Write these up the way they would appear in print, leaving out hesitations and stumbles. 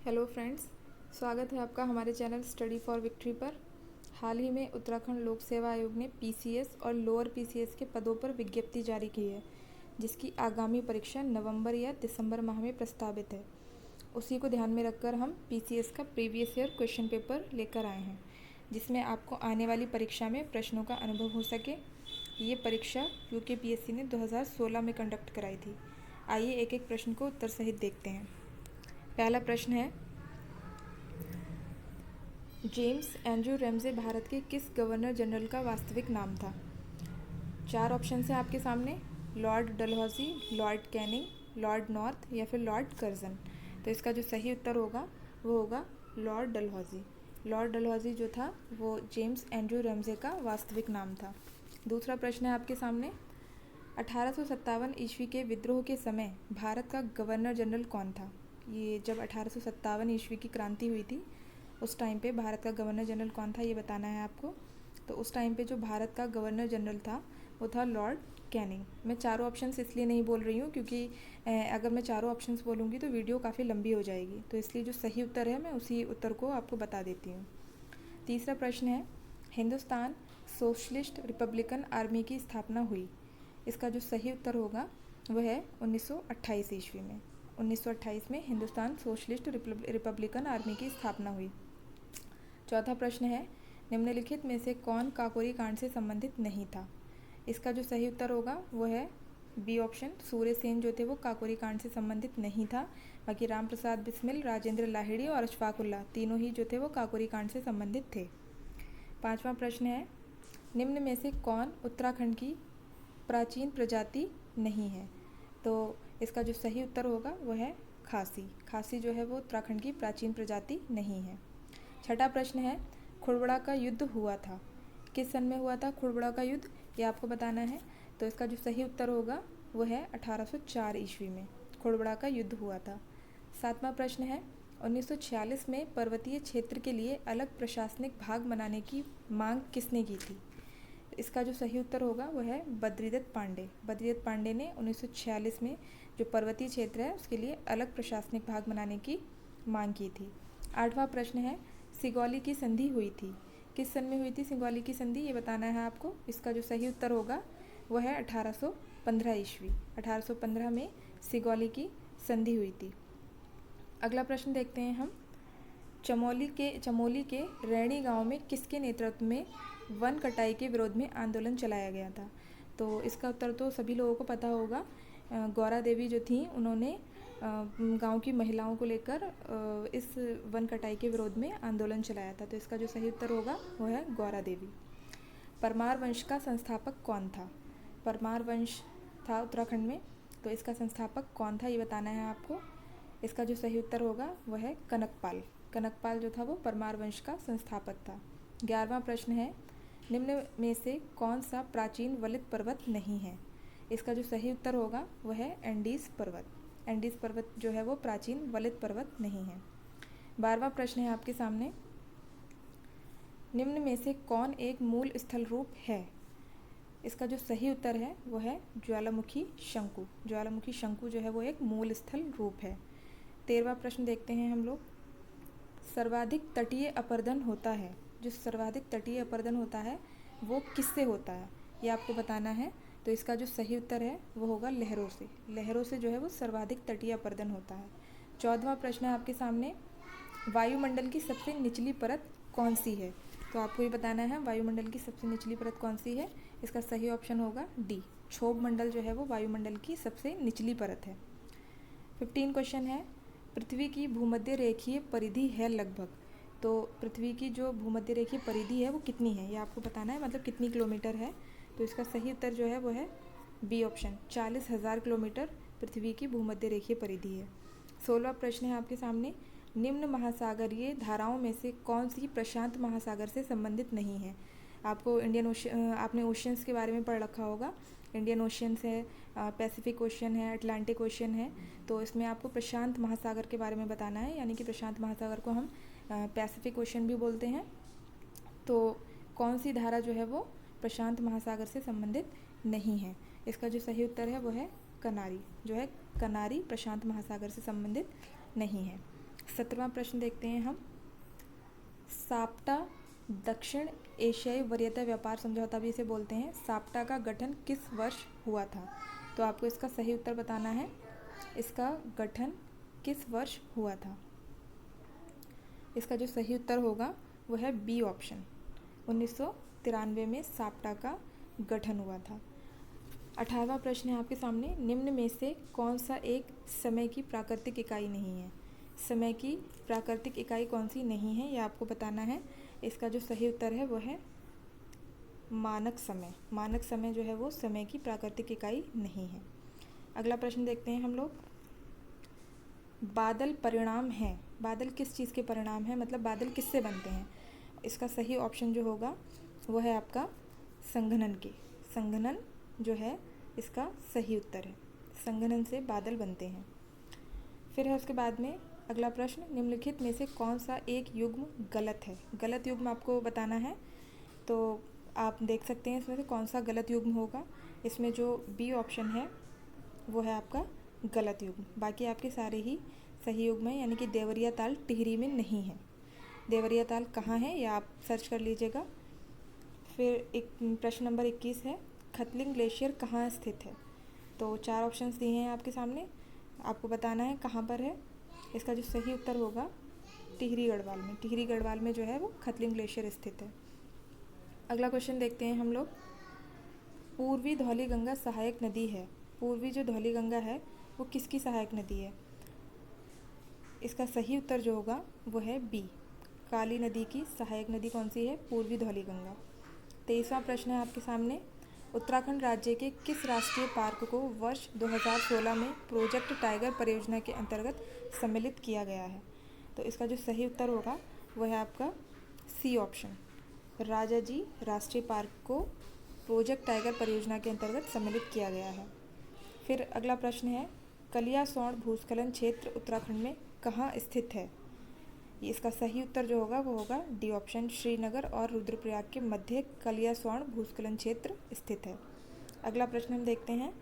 Hello friends, स्वागत है आपका हमारे चैनल स्टडी फॉर विक्ट्री पर। हाल ही में उत्तराखंड लोक सेवा आयोग ने पीसीएस और लोअर पीसीएस के पदों पर विज्ञप्ति जारी की है, जिसकी आगामी परीक्षा नवंबर या दिसंबर माह में प्रस्तावित है। उसी को ध्यान में रखकर हम पीसीएस का प्रीवियस ईयर क्वेश्चन पेपर लेकर आए हैं, जिसमें आपको आने वाली परीक्षा में प्रश्नों का अनुभव हो सके। ये परीक्षा यूकेपीएससी ने 2016 में कंडक्ट कराई थी। आइए एक एक प्रश्न को उत्तर सहित देखते हैं। पहला प्रश्न है, जेम्स एंड्रयू रैमजे भारत के किस गवर्नर जनरल का वास्तविक नाम था? 4 ऑप्शन है आपके सामने, Lord Dalhousie, Lord Canning, Lord north या फिर लॉर्ड कर्जन। तो इसका जो सही उत्तर होगा वो होगा लॉर्ड डलहौजी। लॉर्ड डलहौजी जो था वो जेम्स एंड्रयू रैमजे का वास्तविक नाम था। दूसरा प्रश्न है आपके सामने, 1857 ईस्वी के विद्रोह के समय भारत का गवर्नर जनरल कौन था? ये जब 1857 ईस्वी की क्रांति हुई थी उस टाइम पे भारत का गवर्नर जनरल कौन था, ये बताना है आपको। तो उस टाइम पे जो भारत का गवर्नर जनरल था वो था लॉर्ड कैनिंग। मैं चारों ऑप्शंस इसलिए नहीं बोल रही हूँ क्योंकि अगर मैं चारों ऑप्शंस बोलूँगी तो वीडियो काफ़ी लंबी हो जाएगी, तो इसलिए जो सही उत्तर है मैं उसी उत्तर को आपको बता देती हूँ। तीसरा प्रश्न है, हिंदुस्तान सोशलिस्ट रिपब्लिकन आर्मी की स्थापना हुई? इसका जो सही उत्तर होगा वह है 1928 ईस्वी में। 1928 में हिंदुस्तान सोशलिस्ट रिपब्लिकन आर्मी की स्थापना हुई। चौथा प्रश्न है, निम्नलिखित में से कौन काकोरी कांड से संबंधित नहीं था? इसका जो सही उत्तर होगा वो है बी ऑप्शन, सूर्य सेन जो थे वो काकोरी कांड से संबंधित नहीं था। बाकी राम प्रसाद बिस्मिल, राजेंद्र लाहिड़ी और अशफाकुल्ला तीनों ही जो थे वो काकोरी कांड से संबंधित थे। पांचवा प्रश्न है, निम्न में से कौन उत्तराखंड की प्राचीन प्रजाति नहीं है? तो इसका जो सही उत्तर होगा वो है खासी। खासी जो है वो उत्तराखंड की प्राचीन प्रजाति नहीं है। छठा प्रश्न है, खुड़बड़ा का युद्ध हुआ था? किस सन में हुआ था खुड़बड़ा का युद्ध, ये आपको बताना है। तो इसका जो सही उत्तर होगा वो है 1804 ईस्वी में खुड़बड़ा का युद्ध हुआ था। सातवां प्रश्न है, 1946 में पर्वतीय क्षेत्र के लिए अलग प्रशासनिक भाग बनाने की मांग किसने की थी? इसका जो सही उत्तर होगा वो है बद्रीदत्त पांडे। बद्रीदत्त पांडे ने 1946 में जो पर्वतीय क्षेत्र है उसके लिए अलग प्रशासनिक भाग बनाने की मांग की थी। आठवां प्रश्न है, सिगौली की संधि हुई थी? किस सन में हुई थी सिगौली की संधि, ये बताना है आपको। इसका जो सही उत्तर होगा वह है 1815 ईस्वी। 1815 में सिगौली की संधि हुई थी। अगला प्रश्न देखते हैं हम, चमोली के रैणी गांव में किसके नेतृत्व में वन कटाई के विरोध में आंदोलन चलाया गया था? तो इसका उत्तर तो सभी लोगों को पता होगा। गौरा देवी जो थी उन्होंने गांव की महिलाओं को लेकर इस वन कटाई के विरोध में आंदोलन चलाया था। तो इसका जो सही उत्तर होगा वो है गौरा देवी। परमार वंश का संस्थापक कौन था? परमार वंश था उत्तराखंड में, तो इसका संस्थापक कौन था ये बताना है आपको। इसका जो सही उत्तर होगा वह है कनकपाल। कनकपाल जो था वो परमार वंश का संस्थापक था। 11वां प्रश्न है, निम्न में से कौन सा प्राचीन वलित पर्वत नहीं है? इसका जो सही उत्तर होगा वह है एंडीज पर्वत। एंडीज पर्वत जो है वो प्राचीन वलित पर्वत नहीं है। 12वां प्रश्न है आपके सामने, निम्न में से कौन एक मूल स्थल रूप है? इसका जो सही उत्तर है वो है ज्वालामुखी शंकु। ज्वालामुखी शंकु जो है वो एक मूल स्थल रूप है। 13वां प्रश्न देखते हैं हम लोग, सर्वाधिक तटीय अपरदन होता है? जो सर्वाधिक तटीय अपरदन होता है वो किससे होता है ये आपको बताना है। तो इसका जो सही उत्तर है वो होगा लहरों से। लहरों से जो है वो सर्वाधिक तटीय अपरदन होता है। 14वां प्रश्न है आपके सामने, वायुमंडल की सबसे निचली परत कौन सी है? तो आपको ये बताना है वायुमंडल की सबसे निचली परत कौन सी है। इसका सही ऑप्शन होगा डी, क्षोभ मंडल जो है वो वायुमंडल की सबसे निचली परत है। 15 क्वेश्चन है, पृथ्वी की भूमध्य रेखीय परिधि है लगभग? तो पृथ्वी की जो भूमध्य रेखीय परिधि है वो कितनी है ये आपको बताना है, मतलब कितनी किलोमीटर है। तो इसका सही उत्तर जो है वो है बी ऑप्शन, 40,000 किलोमीटर पृथ्वी की भूमध्य रेखीय परिधि है। 16वां प्रश्न है आपके सामने, निम्न महासागरीय धाराओं में से कौन सी प्रशांत महासागर से संबंधित नहीं है? आपको आपने ओशियंस के बारे में पढ़ रखा होगा। इंडियन ओशियंस है, पैसिफिक ओशियन है, अटलांटिक ओशियन है। तो इसमें आपको प्रशांत महासागर के बारे में बताना है, यानी कि प्रशांत महासागर को हम पैसिफिक ओशियन भी बोलते हैं। तो कौन सी धारा जो है वो प्रशांत महासागर से संबंधित नहीं है? इसका जो सही उत्तर है वो है कनारी। जो है कनारी प्रशांत महासागर से संबंधित नहीं है। 17वां प्रश्न देखते हैं हम। साप्टा दक्षिण एशियाई वरीयता व्यापार समझौता भी इसे बोलते हैं, साप्टा का गठन किस वर्ष हुआ था? तो आपको इसका सही उत्तर बताना है। इसका गठन किस वर्ष हुआ था? इसका जो सही उत्तर होगा वो है बी ऑप्शन, 1993 में साप्टा का गठन हुआ था। 18वां प्रश्न है आपके सामने। निम्न में से कौन सा एक समय की प्राकृतिक इकाई नहीं है? समय की प्राकृतिक इकाई कौन सी नहीं है, यह आपको बताना है। इसका जो सही उत्तर है वो है मानक समय। मानक समय जो है वो समय की प्राकृतिक इकाई नहीं है। अगला प्रश्न देखते हैं हम लोग। बादल परिणाम हैं, बादल किस चीज़ के परिणाम हैं, मतलब बादल किससे बनते हैं? इसका सही ऑप्शन जो होगा वो है आपका संघनन के। संघनन जो है इसका सही उत्तर है, संघनन से बादल बनते हैं। फिर है उसके बाद में अगला प्रश्न, निम्नलिखित में से कौन सा एक युग्म गलत है? गलत युग्म आपको बताना है, तो आप देख सकते हैं इसमें से कौन सा गलत युग्म होगा। इसमें जो बी ऑप्शन है वो है आपका गलत युग्म, बाकी आपके सारे ही सही युग्म हैं, यानी कि देवरिया ताल टिहरी में नहीं है। देवरिया ताल कहाँ है यह आप सर्च कर लीजिएगा। फिर एक प्रश्न नंबर 21 है, खतलिंग ग्लेशियर कहाँ स्थित है? तो 4 ऑप्शंस दिए हैं आपके सामने, आपको बताना है कहाँ पर है। इसका जो सही उत्तर होगा टिहरी गढ़वाल में। टिहरी गढ़वाल में जो है वो खतलिंग ग्लेशियर स्थित है। अगला क्वेश्चन देखते हैं हम लोग। पूर्वी धौली गंगा सहायक नदी है, पूर्वी जो धौली गंगा है वो किसकी सहायक नदी है? इसका सही उत्तर जो होगा वो है बी, काली नदी की सहायक नदी कौन सी है? पूर्वी धौली गंगा। 23वां प्रश्न है आपके सामने। उत्तराखंड राज्य के किस राष्ट्रीय पार्क को वर्ष 2016 में प्रोजेक्ट टाइगर परियोजना के अंतर्गत सम्मिलित किया गया है? तो इसका जो सही उत्तर होगा वह है आपका सी ऑप्शन, राजाजी राष्ट्रीय पार्क को प्रोजेक्ट टाइगर परियोजना के अंतर्गत सम्मिलित किया गया है। फिर अगला प्रश्न है, कलियासौड़ भूस्खलन क्षेत्र उत्तराखंड में कहाँ स्थित है? इसका सही उत्तर जो होगा वो होगा डी ऑप्शन, श्रीनगर और रुद्रप्रयाग के मध्य कलियासौड़ भूस्खलन क्षेत्र स्थित है। अगला प्रश्न हम देखते हैं।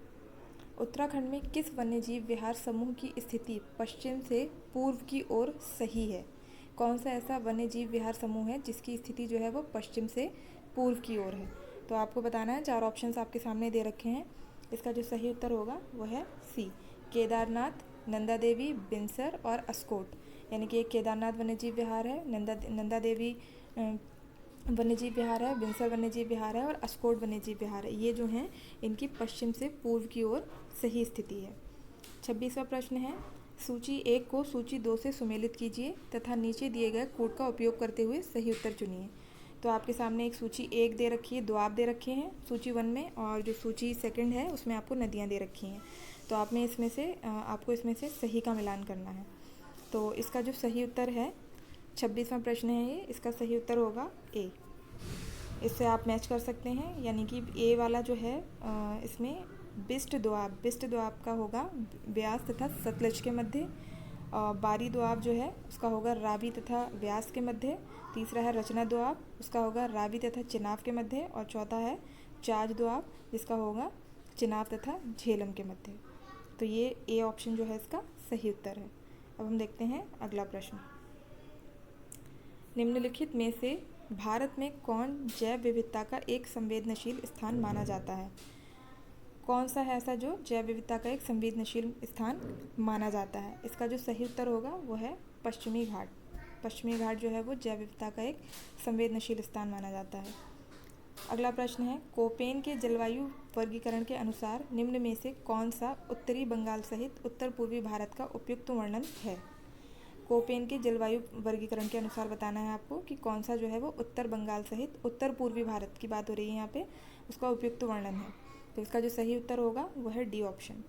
उत्तराखंड में किस वन्यजीव विहार समूह की स्थिति पश्चिम से पूर्व की ओर सही है? कौन सा ऐसा वन्यजीव विहार समूह है जिसकी स्थिति जो है वो पश्चिम से पूर्व की ओर है? तो आपको बताना है, 4 ऑप्शंस आपके सामने दे रखे हैं। इसका जो सही उत्तर होगा वो है सी, केदारनाथ, नंदा देवी, बिनसर और अस्कोट। यानी कि एक केदारनाथ वन्यजीव विहार है, नंदा देवी वन्यजीव विहार है, बिनसर वन्यजीव विहार है और अस्कोट वन्यजीव विहार है। ये जो हैं इनकी पश्चिम से पूर्व की ओर सही स्थिति है। 26वां प्रश्न है, सूची 1 को सूची 2 से सुमेलित कीजिए तथा नीचे दिए गए कोड का उपयोग करते हुए सही उत्तर चुनिए। तो आपके सामने एक सूची 1 दे रखी है, 2 आप दे रखे हैं सूची 1 में, और जो सूची 2 है उसमें आपको नदियाँ दे रखी हैं। तो आपको इसमें से सही का मिलान करना है। तो इसका जो सही उत्तर है 26वां प्रश्न है ये, इसका सही उत्तर होगा ए। इससे आप मैच कर सकते हैं, यानी कि ए वाला जो है इसमें बिस्ट दोआब का होगा ब्यास तथा सतलज के मध्य। बारी दोआब जो है उसका होगा रावी तथा व्यास के मध्य। तीसरा है रचना दोआब, उसका होगा रावी तथा चिनाब के मध्य। और चौथा है चाज दोआब, जिसका होगा चिनाब तथा झेलम के मध्य। तो ये ए ऑप्शन जो है इसका सही उत्तर है। अब हम देखते हैं अगला प्रश्न। निम्नलिखित में से भारत में कौन जैव विविधता का एक संवेदनशील स्थान माना जाता है? कौन सा है ऐसा जो जैव विविधता का एक संवेदनशील स्थान माना जाता है? इसका जो सही उत्तर होगा वो है पश्चिमी घाट। पश्चिमी घाट जो है वो जैव विविधता का एक संवेदनशील स्थान माना जाता है। अगला प्रश्न है, कोपेन के जलवायु वर्गीकरण के अनुसार निम्न में से कौन सा उत्तरी बंगाल सहित उत्तर पूर्वी भारत का उपयुक्त वर्णन है? कोपेन के जलवायु वर्गीकरण के अनुसार बताना है आपको कि कौन सा जो है वो उत्तर बंगाल सहित उत्तर पूर्वी भारत की बात हो रही है यहाँ पे, उसका उपयुक्त वर्णन है। तो इसका जो सही उत्तर होगा वो है डी ऑप्शन,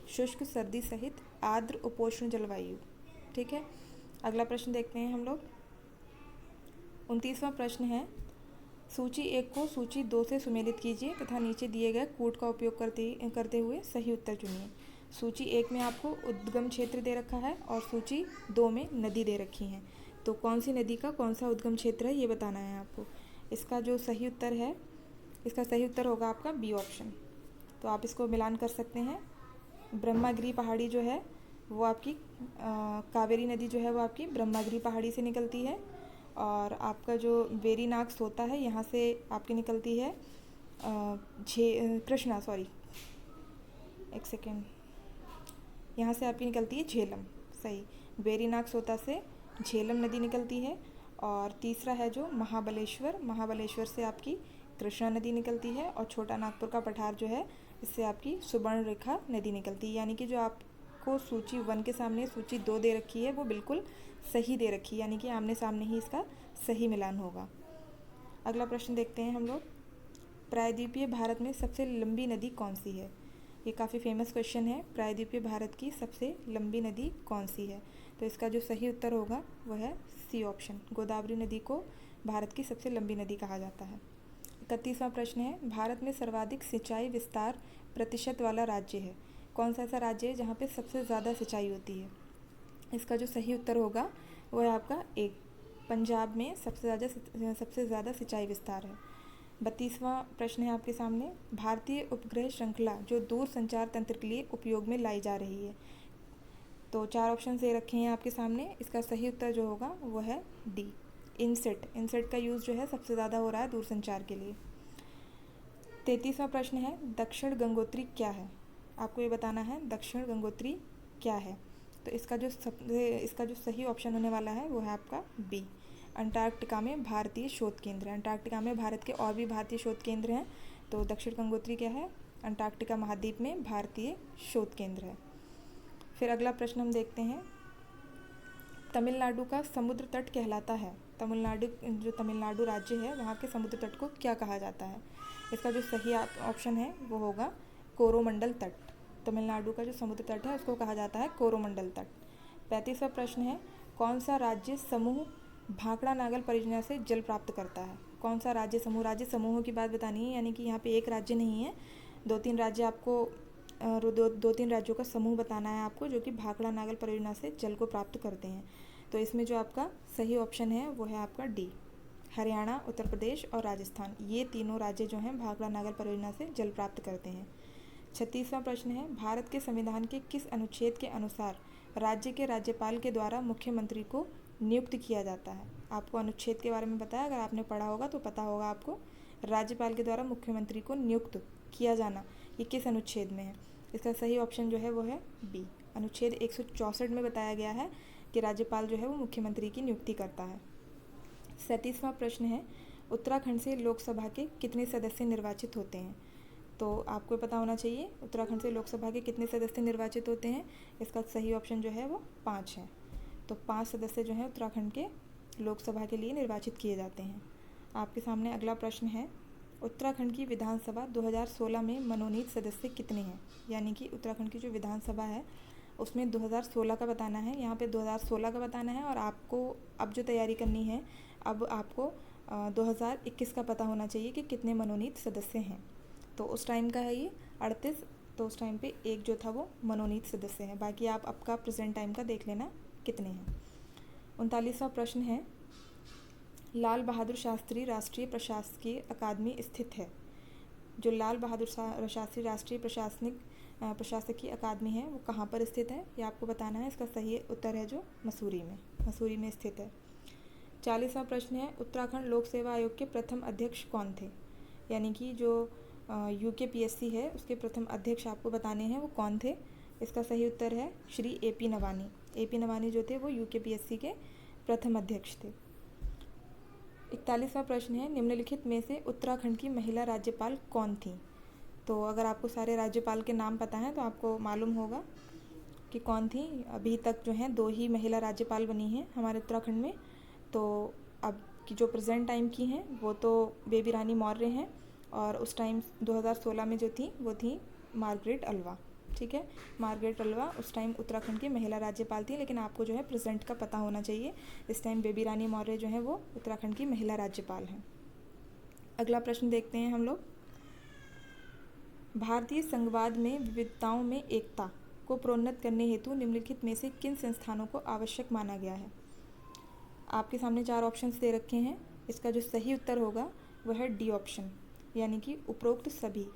शुष्क सर्दी सहित आर्द्र उपोष्ण जलवायु। ठीक है, अगला प्रश्न देखते हैं हम लोग। 29वां प्रश्न है, सूची 1 को सूची 2 से सुमेलित कीजिए तथा नीचे दिए गए कूट का उपयोग करते हुए सही उत्तर चुनिए। सूची 1 में आपको उद्गम क्षेत्र दे रखा है और सूची 2 में नदी दे रखी हैं। तो कौन सी नदी का कौन सा उद्गम क्षेत्र है ये बताना है आपको। इसका जो सही उत्तर है, इसका सही उत्तर होगा आपका बी ऑप्शन। तो आप इसको मिलान कर सकते हैं। ब्रह्मागिरी पहाड़ी जो है वो आपकी कावेरी नदी जो है वो आपकी ब्रह्मागिरी पहाड़ी से निकलती है। और आपका जो वेरीनाग सोता है यहाँ से आपकी निकलती है कृष्णा, सॉरी एक सेकेंड, यहाँ से आपकी निकलती है झेलम, सही, वेरीनाग सोता से झेलम नदी निकलती है। और तीसरा है जो महाबलेश्वर, महाबलेश्वर से आपकी कृष्णा नदी निकलती है। और छोटा नागपुर का पठार जो है इससे आपकी सुवर्णरेखा नदी निकलती है। यानी कि जो आपको सूची 1 के सामने सूची 2 दे रखी है वो बिल्कुल सही दे रखी है, यानी कि आमने सामने ही इसका सही मिलान होगा। अगला प्रश्न देखते हैं हम लोग, प्रायद्वीपीय भारत में सबसे लंबी नदी कौन सी है? ये काफ़ी फेमस क्वेश्चन है, प्रायद्वीपीय भारत की सबसे लंबी नदी कौन सी है? तो इसका जो सही उत्तर होगा वह है सी ऑप्शन, गोदावरी नदी को भारत की सबसे लंबी नदी कहा जाता है। 31वां प्रश्न है, भारत में सर्वाधिक सिंचाई विस्तार प्रतिशत वाला राज्य है? कौन सा ऐसा राज्य है जहाँ पे सबसे ज़्यादा सिंचाई होती है? इसका जो सही उत्तर होगा वह है आपका एक, पंजाब में सबसे ज़्यादा सिंचाई विस्तार है। 32वां प्रश्न है आपके सामने, भारतीय उपग्रह श्रृंखला जो दूर संचार तंत्र के लिए उपयोग में लाई जा रही है? तो 4 ऑप्शन दे रखे हैं आपके सामने, इसका सही उत्तर जो होगा वो है डी, इनसेट। इनसेट का यूज़ जो है सबसे ज़्यादा हो रहा है दूरसंचार के लिए। 33वां प्रश्न है, दक्षिण गंगोत्री क्या है? आपको ये बताना है दक्षिण गंगोत्री क्या है। तो इसका जो सही ऑप्शन होने वाला है वो है आपका बी, अंटार्कटिका में भारतीय शोध केंद्र है। अंटार्कटिका में भारत के और भी भारतीय शोध केंद्र हैं, तो दक्षिण गंगोत्री क्या है? अंटार्कटिका महाद्वीप में भारतीय शोध केंद्र है। फिर अगला प्रश्न हम देखते हैं, तमिलनाडु का समुद्र तट कहलाता है? तमिलनाडु राज्य है वहाँ के समुद्र तट को क्या कहा जाता है? इसका जो सही ऑप्शन है वो होगा कोरोमंडल तट। तमिलनाडु का जो समुद्र तट है उसको कहा जाता है कोरोमंडल तट। 35वां प्रश्न है, कौन सा राज्य समूह भाखड़ा नागल परियोजना से जल प्राप्त करता है? कौन सा राज्य समूहों की बात बतानी है, यानी कि यहाँ पे एक राज्य नहीं है, 2-3 राज्य आपको दो तीन राज्यों का समूह बताना है आपको जो कि भाखड़ा नागल परियोजना से जल को प्राप्त करते हैं। तो इसमें जो आपका सही ऑप्शन है वो है आपका डी, हरियाणा, उत्तर प्रदेश और राजस्थान, ये तीनों राज्य जो हैं भाखड़ा नागल परियोजना से जल प्राप्त करते हैं। 36वां प्रश्न है, भारत के संविधान के किस अनुच्छेद के अनुसार राज्य के राज्यपाल के द्वारा मुख्यमंत्री को नियुक्त किया जाता है? आपको अनुच्छेद के बारे में बताया, अगर आपने पढ़ा होगा तो पता होगा आपको, राज्यपाल के द्वारा मुख्यमंत्री को नियुक्त किया जाना ये किस अनुच्छेद में है? इसका सही ऑप्शन जो है वो है बी, अनुच्छेद 164 में बताया गया है कि राज्यपाल जो है वो मुख्यमंत्री की नियुक्ति करता है। 37वां प्रश्न है, उत्तराखंड से लोकसभा के कितने सदस्य निर्वाचित होते हैं? तो आपको पता होना चाहिए उत्तराखंड से लोकसभा के कितने सदस्य निर्वाचित होते हैं। इसका सही ऑप्शन जो है वो 5 है। तो 5 सदस्य जो हैं उत्तराखंड के लोकसभा के लिए निर्वाचित किए जाते हैं। आपके सामने अगला प्रश्न है, उत्तराखंड की विधानसभा 2016 में मनोनीत सदस्य कितने हैं? यानी कि उत्तराखंड की जो विधानसभा है उसमें 2016 का बताना है, यहाँ पे 2016 का बताना है। और आपको अब जो तैयारी करनी है, अब आपको 2021 का पता होना चाहिए कि कितने मनोनीत सदस्य हैं। तो उस टाइम का है ये 38, तो उस टाइम पे एक जो था वो मनोनीत सदस्य है। बाकी आप आपका प्रेजेंट टाइम का देख लेना कितने हैं। 39वां प्रश्न है, लाल बहादुर शास्त्री राष्ट्रीय प्रशासकीय अकादमी स्थित है? जो लाल बहादुर शास्त्री राष्ट्रीय प्रशासकीय अकादमी है वो कहाँ पर स्थित है, ये आपको बताना है। इसका सही उत्तर है जो मसूरी में स्थित है। 40वां प्रश्न है, उत्तराखंड लोक सेवा आयोग के प्रथम अध्यक्ष कौन थे? यानी कि जो UKPSC है उसके प्रथम अध्यक्ष आपको बताने हैं वो कौन थे। इसका सही उत्तर है श्री AP नवानी। AP नवानी जो थे वो UKPSC के प्रथम अध्यक्ष थे। 41वां प्रश्न है, निम्नलिखित में से उत्तराखंड की महिला राज्यपाल कौन थी? तो अगर आपको सारे राज्यपाल के नाम पता हैं तो आपको मालूम होगा कि कौन थी। अभी तक जो हैं 2 ही महिला राज्यपाल बनी हैं हमारे उत्तराखंड में। तो अब की जो प्रेजेंट टाइम की हैं वो तो बेबी रानी मौर्य हैं, और उस टाइम 2016 में जो थी वो थी मार्गरेट अल्वा। ठीक है, मार्गरेट अल्वा उस टाइम उत्तराखंड की महिला राज्यपाल थी, लेकिन आपको जो है प्रेजेंट का पता होना चाहिए। इस टाइम बेबी रानी मौर्य जो है वो उत्तराखंड की महिला राज्यपाल हैं। अगला प्रश्न देखते हैं हम लोग, भारतीय संघवाद में विविधताओं में एकता को प्रोन्नत करने हेतु निम्नलिखित में से किन संस्थानों को आवश्यक माना गया है? आपके सामने 4 ऑप्शंस दे रखे हैं। इसका जो सही उत्तर होगा वह है डी ऑप्शन, यानी कि उपरोक्त सभी,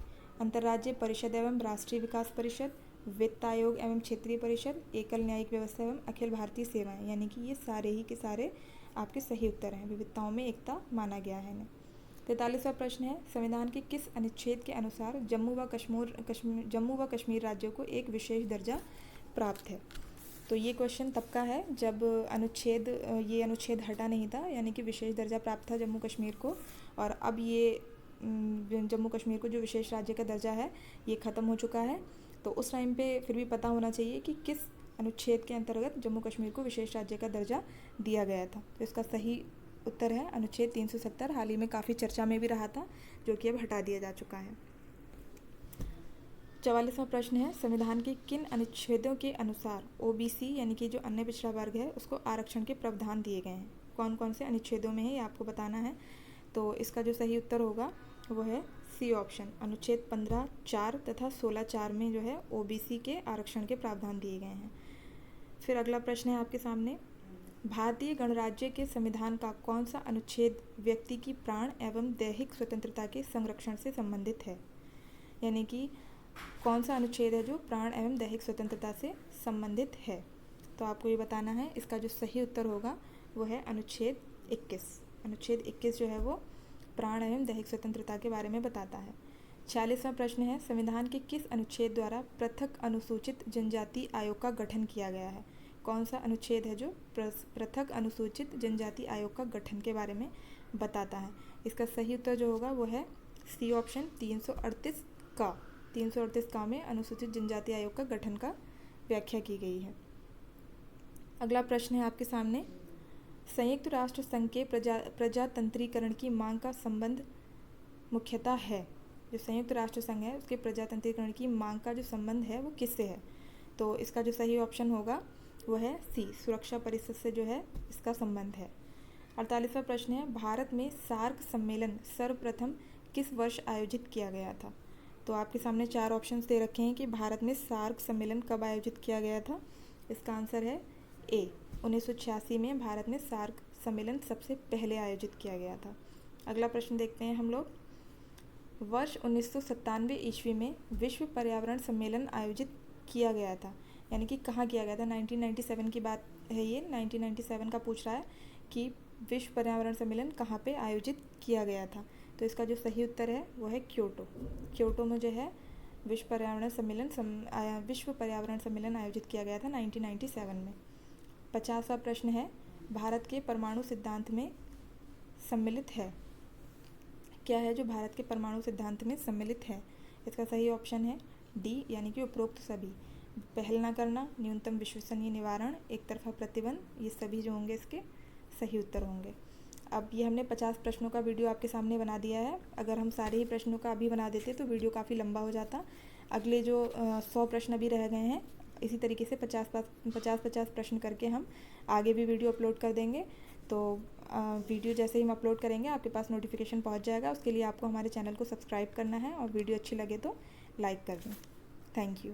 अंतर्राज्यीय परिषद एवं राष्ट्रीय विकास परिषद, वित्त आयोग एवं क्षेत्रीय परिषद, एकल न्यायिक व्यवस्था एवं अखिल भारतीय सेवाएं, यानी कि ये सारे ही के सारे आपके सही उत्तर हैं। विविधताओं में एकता माना गया है इन्हें। 43वां प्रश्न है, संविधान के किस अनुच्छेद के अनुसार जम्मू व कश्मीर राज्यों को एक विशेष दर्जा प्राप्त है? तो ये क्वेश्चन तब का है जब ये अनुच्छेद हटा नहीं था, यानी कि विशेष दर्जा प्राप्त था जम्मू कश्मीर को, और अब ये जम्मू कश्मीर को जो विशेष राज्य का दर्जा है ये ख़त्म हो चुका है। तो उस टाइम पे फिर भी पता होना चाहिए कि किस अनुच्छेद के अंतर्गत जम्मू कश्मीर को विशेष राज्य का दर्जा दिया गया था। तो इसका सही उत्तर है अनुच्छेद 370। हाल ही में काफ़ी चर्चा में भी रहा था, जो कि अब हटा दिया जा चुका है। 44वां प्रश्न है, संविधान के किन अनुच्छेदों के अनुसार ओबीसी यानी कि जो अन्य पिछड़ा वर्ग है उसको आरक्षण के प्रावधान दिए गए हैं? कौन कौन से अनुच्छेदों में है ये आपको बताना है। तो इसका जो सही उत्तर होगा वो है सी ऑप्शन, अनुच्छेद 15(4) तथा 16(4) में जो है ओबीसी के आरक्षण के प्रावधान दिए गए हैं। फिर अगला प्रश्न है आपके सामने, भारतीय गणराज्य के संविधान का कौन सा अनुच्छेद व्यक्ति की प्राण एवं दैहिक स्वतंत्रता के संरक्षण से संबंधित है? यानी कि कौन सा अनुच्छेद है जो प्राण एवं दैहिक स्वतंत्रता से संबंधित है? तो आपको ये बताना है। इसका जो सही उत्तर होगा वो है अनुच्छेद 21। अनुच्छेद 21 जो है वो प्राण एवं दैहिक स्वतंत्रता के बारे में बताता है। 46वां प्रश्न है, संविधान के किस अनुच्छेद द्वारा पृथक अनुसूचित जनजाति आयोग का गठन किया गया है? कौन सा अनुच्छेद है जो पृथक अनुसूचित जनजाति आयोग का गठन के बारे में बताता है? इसका सही उत्तर जो होगा वो है सी ऑप्शन, 338 का में अनुसूचित जनजाति आयोग का गठन का व्याख्या की गई है। अगला प्रश्न है आपके सामने, संयुक्त राष्ट्र संघ के प्रजातंत्रीकरण की मांग का संबंध मुख्यतः है? जो संयुक्त राष्ट्र संघ है उसके प्रजातंत्रीकरण की मांग का जो संबंध है वो किससे है? तो इसका जो सही ऑप्शन होगा वो है सी, सुरक्षा परिषद से जो है इसका संबंध है। 48वां प्रश्न है, भारत में सार्क सम्मेलन सर्वप्रथम किस वर्ष आयोजित किया गया था? तो आपके सामने 4 ऑप्शंस दे रखे हैं कि भारत में सार्क सम्मेलन कब आयोजित किया गया था। इसका आंसर है ए, 1986 में भारत में सार्क सम्मेलन सबसे पहले आयोजित किया गया था। अगला प्रश्न देखते हैं हम लोग, वर्ष 1997 ईस्वी में विश्व पर्यावरण सम्मेलन आयोजित किया गया था, यानी कि कहाँ किया गया था? 1997 की बात है ये, 1997 का पूछ रहा है कि विश्व पर्यावरण सम्मेलन कहाँ पे आयोजित किया गया था। तो इसका जो सही उत्तर है वो है क्योटो में जो है विश्व पर्यावरण सम्मेलन आयोजित किया गया था 1997 में। 50वां प्रश्न है, भारत के परमाणु सिद्धांत में सम्मिलित है? क्या है जो भारत के परमाणु सिद्धांत में सम्मिलित है? इसका सही ऑप्शन है डी, यानी कि उपरोक्त सभी। पहल न करना, न्यूनतम विश्वसनीय निवारण, एक तरफा प्रतिबंध, ये सभी जो होंगे इसके सही उत्तर होंगे। अब ये हमने 50 प्रश्नों का वीडियो आपके सामने बना दिया है। अगर हम सारे ही प्रश्नों का अभी बना देते तो वीडियो काफ़ी लंबा हो जाता। अगले जो 100 प्रश्न अभी रह गए हैं, इसी तरीके से 50 प्रश्न करके हम आगे भी वीडियो अपलोड कर देंगे। तो वीडियो जैसे ही हम अपलोड करेंगे आपके पास नोटिफिकेशन पहुंच जाएगा। उसके लिए आपको हमारे चैनल को सब्सक्राइब करना है और वीडियो अच्छी लगे तो लाइक कर दें। Thank you.